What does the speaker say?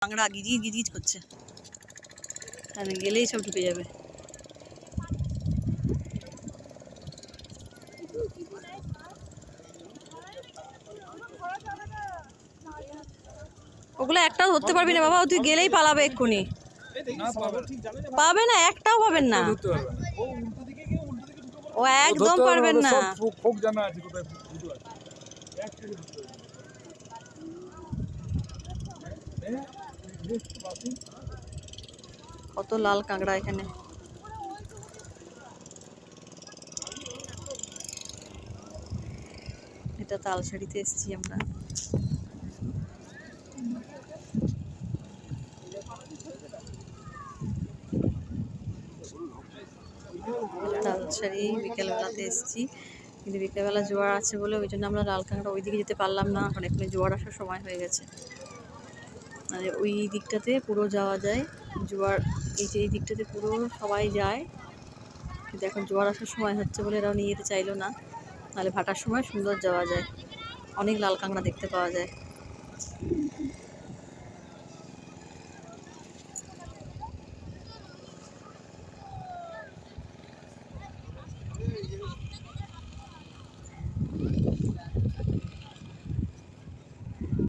কাঁকড়া গিজিজ গিজিজ করছে, গেলেই সব ঢুকে যাবে। ওগুলো একটাও ধরতে পারবি না বাবা, তুই গেলেই পালাবে এক্ষুনি। পাবে না, একটাও পাবেন না, ও একদম পারবেন না। কত লাল কাঁকড়া এখানে। এটা তালসারিতে এসেছি আমরা। তালসারি বিকেলবেলাতে এসেছি, কিন্তু বিকেলবেলা জোয়ার আছে বলে ওই জন্য আমরা লাল কাঁকড়া ওই দিকে যেতে পারলাম না, কারণ এখানে জোয়ার আসার সময় হয়ে গেছে। মানে ওই দিকটাতে পুরো যাওয়া যায়, জোয়ার এই যে এই দিকটাতে পুরো সবাই যায়, কিন্তু এখন জোয়ার আসার সময় হচ্ছে বলে এরাও নিয়ে যেতে চাইলো না, নাহলে ভাটার সময় সুন্দর যাওয়া যায়, অনেক লাল কাঁকড়া দেখতে পাওয়া যায়।